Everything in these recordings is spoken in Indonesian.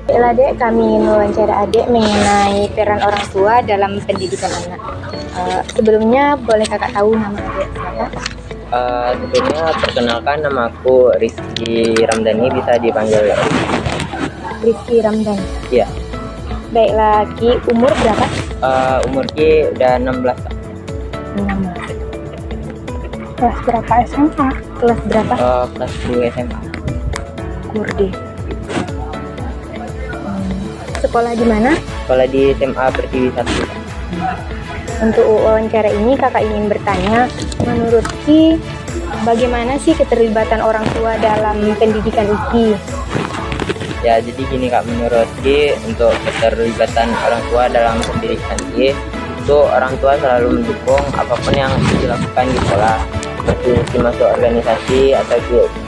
Baiklah Dek, kami ingin mewawancara Adek mengenai peran orang tua dalam pendidikan anak. Sebelumnya boleh kakak tahu nama Adek siapa? Sebelumnya perkenalkan, nama aku Rizky Ramdhani, bisa dipanggil Rizky Ramdan. Iya. Baiklah Ki, umur berapa? Umur Ki udah 16. 16. Kelas berapa SMA? Kelas berapa? Kelas 2 SMA. Kurde. Sekolah di mana? Sekolah di SMA Pertiwi 1. Untuk wawancara ini kakak ingin bertanya, menurut Ki, bagaimana sih keterlibatan orang tua dalam pendidikan Ki? Ya, jadi gini Kak, menurut Ki, untuk keterlibatan orang tua dalam pendidikan Ki, itu orang tua selalu mendukung apapun yang dilakukan di sekolah. Seperti masuk organisasi atau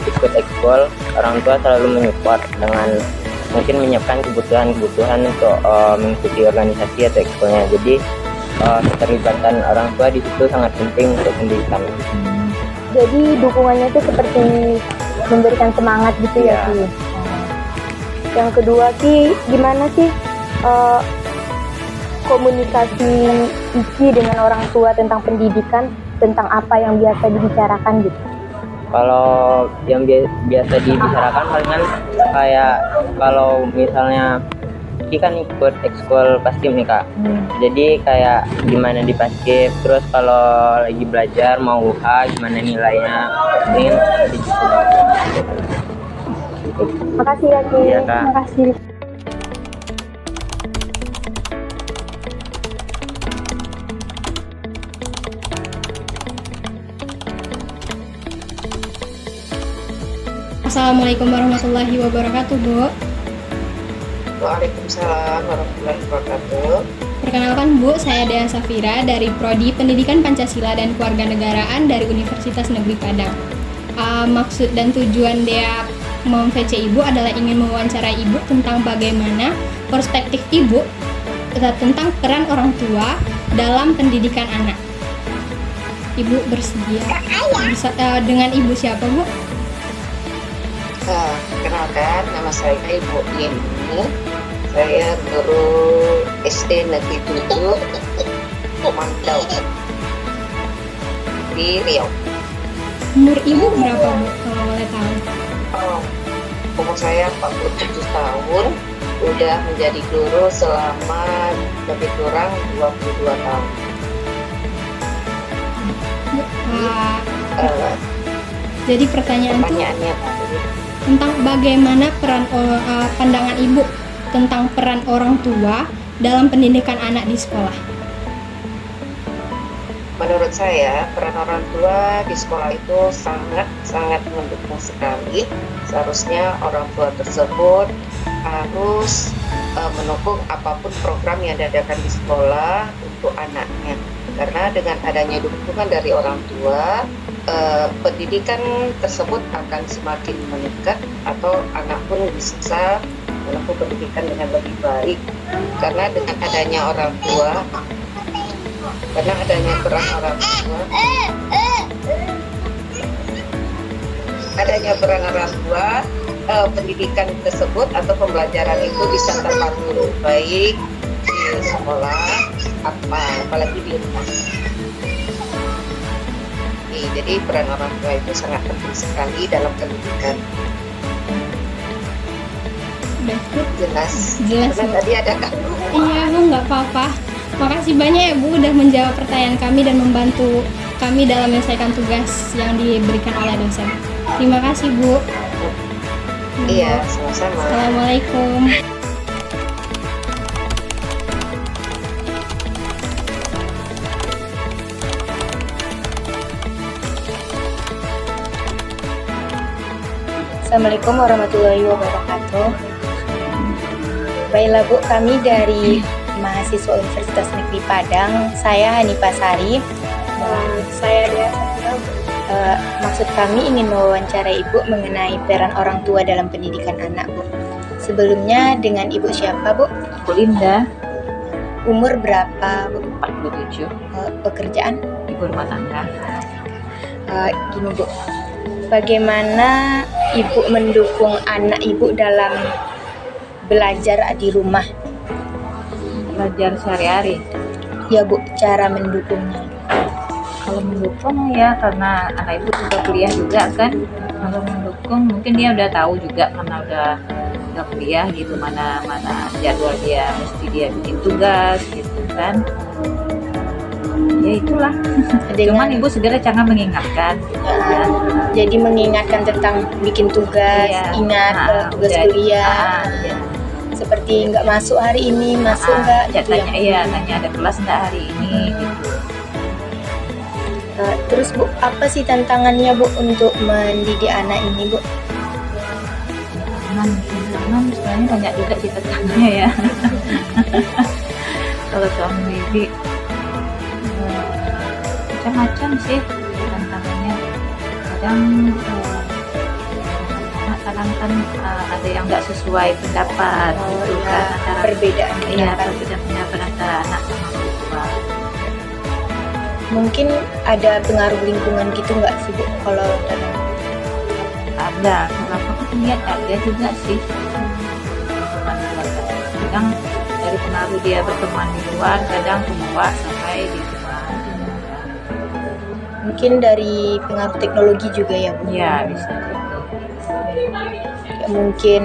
ikut ekskul, orang tua selalu menyupport dengan mungkin menyiapkan kebutuhan untuk mengikuti organisasi atau ekskulnya. Jadi keterlibatan orang tua di situ sangat penting untuk pendidikan. Jadi dukungannya itu seperti memberikan semangat gitu ya Ki. Yang kedua Ki, gimana sih komunikasi Iki dengan orang tua tentang pendidikan, tentang apa yang biasa dibicarakan gitu? Kalau yang biasa dibicarakan palingan kayak kalau misalnya Ki kan ikut ekskul Paskib nih Kak. Jadi kayak gimana di Paskib, terus kalau lagi belajar mau UH gimana nilainya. Makasih ya Ki. Iya, Kak. Makasih. Assalamualaikum warahmatullahi wabarakatuh, Bu. Waalaikumsalam warahmatullahi wabarakatuh. Perkenalkan, Bu, saya Dea Safira dari Prodi Pendidikan Pancasila dan Kewarganegaraan dari Universitas Negeri Padang. Maksud dan tujuan Dea mem-VC Ibu adalah ingin mewawancarai Ibu tentang bagaimana perspektif Ibu tentang peran orang tua dalam pendidikan anak. Ibu bersedia dengan Ibu siapa, Bu? Kenalkan, nama saya Ibu Yeni. Saya guru SD Negeri 7 Mantau di Riau. Umur Ibu berapa, Bu, kalau boleh tahu? Umur saya 47 tahun. Udah menjadi guru selama lebih kurang 22 tahun. Jadi pertanyaannya itu tentang bagaimana peran pandangan Ibu tentang peran orang tua dalam pendidikan anak di sekolah. Menurut saya, peran orang tua di sekolah itu sangat mendukung sekali. Seharusnya orang tua tersebut harus mendukung apapun program yang diadakan di sekolah untuk anaknya. Karena dengan adanya dukungan dari orang tua, pendidikan tersebut akan semakin meningkat atau anak pun bisa menempuh pendidikan dengan lebih baik. Karena dengan adanya orang tua, karena adanya peran orang tua, pendidikan tersebut atau pembelajaran itu bisa terpadu baik di sekolah, apalagi di rumah. Jadi peran orang tua itu sangat penting sekali dalam pendidikan. Jelas. Karena tadi ada kamu. Iya, Bu, nggak apa-apa. Makasih banyak ya, Bu, udah menjawab pertanyaan kami dan membantu kami dalam menyelesaikan tugas yang diberikan oleh dosen. Terima kasih, Bu. Iya, sama-sama. Assalamualaikum. Assalamualaikum warahmatullahi wabarakatuh. Baiklah Bu, kami dari mahasiswa Universitas Negeri Padang. Saya Hanifah Sari. Saya Dea Safira. Maksud kami ingin mewawancarai Ibu mengenai peran orang tua dalam pendidikan anak, Bu. Sebelumnya dengan Ibu siapa, Bu? Bu Linda. Umur berapa, Bu? 47. Pekerjaan? Ibu rumah tangga. Gini, Bu. Bagaimana Ibu mendukung anak Ibu dalam belajar di rumah? Belajar sehari-hari. Ya Bu, cara mendukungnya. Kalau mendukung ya karena anak ibu juga kuliah juga kan. Kalau mendukung mungkin dia udah tahu juga karena udah kuliah gitu, mana jadwal dia mesti dia bikin tugas gitu kan. Ya itulah. Cuman ibu segera jangan mengingatkan gitu kan. Jadi mengingatkan tentang bikin tugas, Iya. ingat tugas Jadi, kuliah. iya. Seperti nggak masuk hari ini, masuk nggak? Ya, Gitu ya. tanya, iya, tanya ada kelas nggak hari ini gitu. Terus Bu, apa sih tantangannya Bu untuk mendidik anak ini Bu? Teman sebenarnya banyak juga sih tantangannya ya. Kalau soal mendidik macam-macam sih tantangannya. Kadang kadang kan ada yang nggak sesuai pendapat gitu kan, antara Perbedaan perbedaan pendapat antara anak sama orang tua. Mungkin ada pengaruh lingkungan gitu nggak sih Bu kalau dalam Ada, kalau aku lihat ada juga sih. Kadang dari pengaruh dia berteman di luar, kadang kebawa sampai di rumah. mungkin dari pengaruh teknologi juga ya Bu? Iya, bisa. Ya, mungkin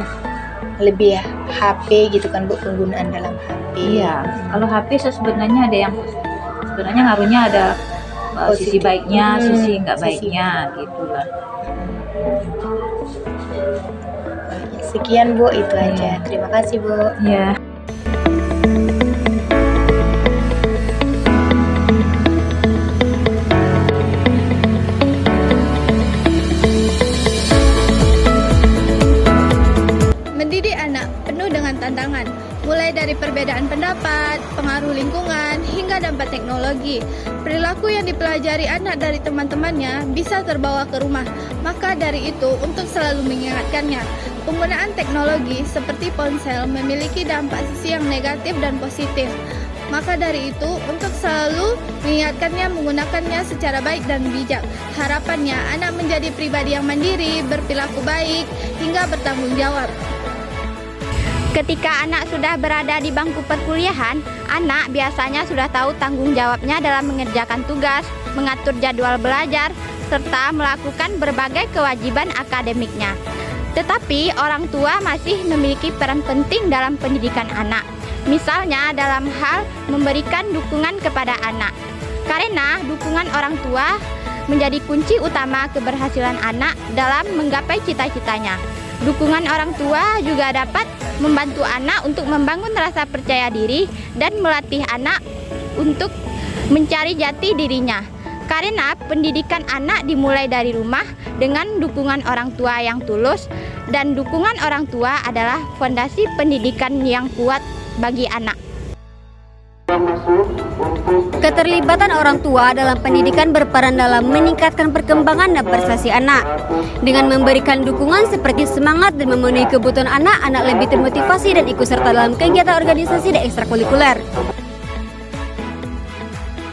lebih ya HP gitu kan Bu, penggunaan dalam HP. Iya, kalau HP sebenarnya ada yang sebenarnya ngaruhnya ada sisi Positif. baiknya, sisi nggak Sisi. baiknya gitulah. Sekian Bu, itu aja. Terima kasih Bu. Iya. Mendidik anak penuh dengan tantangan, mulai dari perbedaan pendapat, pengaruh lingkungan, hingga dampak teknologi. Perilaku yang dipelajari anak dari teman-temannya bisa terbawa ke rumah. Maka dari itu, untuk selalu mengingatkannya, penggunaan teknologi seperti ponsel memiliki dampak sisi yang negatif dan positif. Maka dari itu, untuk selalu mengingatkannya menggunakannya secara baik dan bijak. Harapannya, anak menjadi pribadi yang mandiri, berperilaku baik, hingga bertanggung jawab. Ketika anak sudah berada di bangku perkuliahan, anak biasanya sudah tahu tanggung jawabnya dalam mengerjakan tugas, mengatur jadwal belajar, serta melakukan berbagai kewajiban akademiknya. Tetapi orang tua masih memiliki peran penting dalam pendidikan anak. Misalnya dalam hal memberikan dukungan kepada anak. Karena dukungan orang tua menjadi kunci utama keberhasilan anak dalam menggapai cita-citanya. Dukungan orang tua juga dapat membantu anak untuk membangun rasa percaya diri dan melatih anak untuk mencari jati dirinya. Karena pendidikan anak dimulai dari rumah dengan dukungan orang tua yang tulus, dan dukungan orang tua adalah fondasi pendidikan yang kuat bagi anak. Keterlibatan orang tua dalam pendidikan berperan dalam meningkatkan perkembangan dan prestasi anak. Dengan memberikan dukungan seperti semangat dan memenuhi kebutuhan anak, anak lebih termotivasi dan ikut serta dalam kegiatan organisasi dan ekstrakurikuler.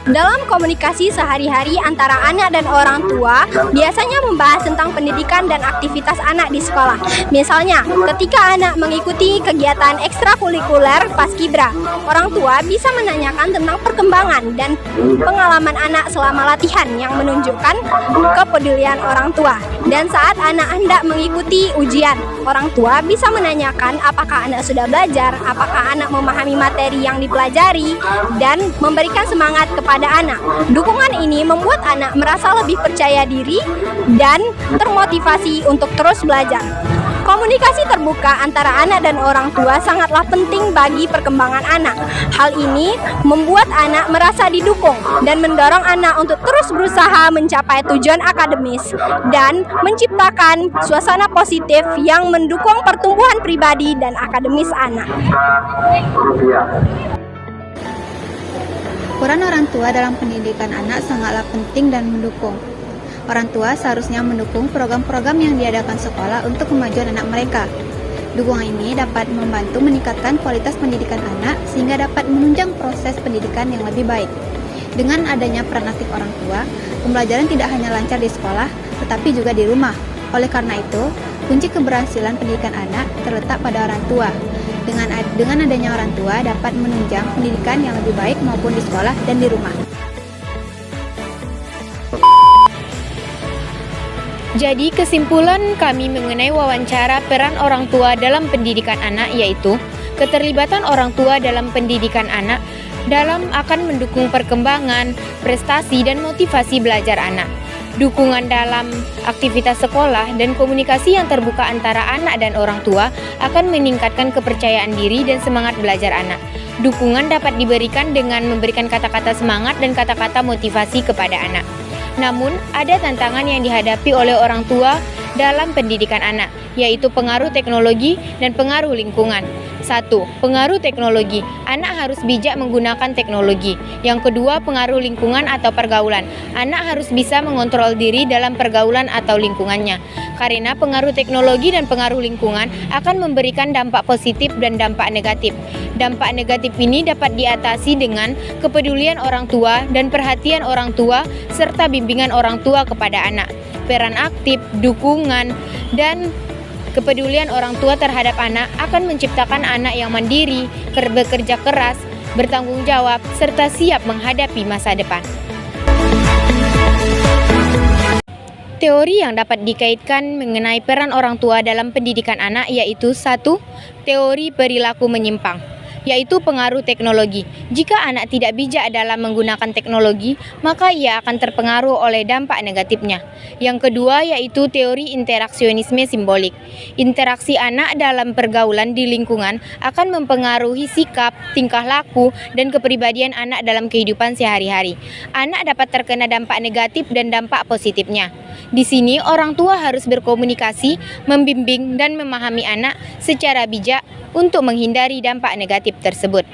Dalam komunikasi sehari-hari antara anak dan orang tua, biasanya membahas tentang pendidikan dan aktivitas anak di sekolah. Misalnya, ketika anak mengikuti kegiatan ekstrakurikuler paskibra, orang tua bisa menanyakan tentang perkembangan dan pengalaman anak selama latihan yang menunjukkan kepedulian orang tua. Dan saat anak hendak mengikuti ujian, orang tua bisa menanyakan apakah anak sudah belajar, apakah anak memahami materi yang dipelajari, dan memberikan semangat kepada anak. Dukungan ini membuat anak merasa lebih percaya diri dan termotivasi untuk terus belajar. Komunikasi terbuka antara anak dan orang tua sangatlah penting bagi perkembangan anak. Hal ini membuat anak merasa didukung dan mendorong anak untuk terus berusaha mencapai tujuan akademis dan menciptakan suasana positif yang mendukung pertumbuhan pribadi dan akademis anak. Peran orang tua dalam pendidikan anak sangatlah penting dan mendukung. Orang tua seharusnya mendukung program-program yang diadakan sekolah untuk kemajuan anak mereka. Dukungan ini dapat membantu meningkatkan kualitas pendidikan anak sehingga dapat menunjang proses pendidikan yang lebih baik. Dengan adanya peran aktif orang tua, pembelajaran tidak hanya lancar di sekolah, tetapi juga di rumah. Oleh karena itu, kunci keberhasilan pendidikan anak terletak pada orang tua. Dengan adanya orang tua dapat menunjang pendidikan yang lebih baik maupun di sekolah dan di rumah. Jadi kesimpulan kami mengenai wawancara peran orang tua dalam pendidikan anak yaitu keterlibatan orang tua dalam pendidikan anak akan mendukung perkembangan, prestasi dan motivasi belajar anak. Dukungan dalam aktivitas sekolah dan komunikasi yang terbuka antara anak dan orang tua akan meningkatkan kepercayaan diri dan semangat belajar anak. Dukungan dapat diberikan dengan memberikan kata-kata semangat dan kata-kata motivasi kepada anak. Namun, ada tantangan yang dihadapi oleh orang tua dalam pendidikan anak, yaitu pengaruh teknologi dan pengaruh lingkungan. 1. Pengaruh teknologi. Anak harus bijak menggunakan teknologi. Yang kedua, pengaruh lingkungan atau pergaulan. Anak harus bisa mengontrol diri dalam pergaulan atau lingkungannya. Karena pengaruh teknologi dan pengaruh lingkungan akan memberikan dampak positif dan dampak negatif. Dampak negatif ini dapat diatasi dengan kepedulian orang tua dan perhatian orang tua serta bimbingan orang tua kepada anak. Peran aktif, dukungan, dan kepedulian orang tua terhadap anak akan menciptakan anak yang mandiri, bekerja keras, bertanggung jawab, serta siap menghadapi masa depan. Teori yang dapat dikaitkan mengenai peran orang tua dalam pendidikan anak yaitu 1. Teori perilaku menyimpang, yaitu pengaruh teknologi. Jika anak tidak bijak dalam menggunakan teknologi, maka ia akan terpengaruh oleh dampak negatifnya. Yang kedua yaitu teori interaksionisme simbolik. Interaksi anak dalam pergaulan di lingkungan akan mempengaruhi sikap, tingkah laku, dan kepribadian anak dalam kehidupan sehari-hari. Anak dapat terkena dampak negatif dan dampak positifnya. Di sini orang tua harus berkomunikasi, membimbing, dan memahami anak secara bijak untuk menghindari dampak negatif tersebut.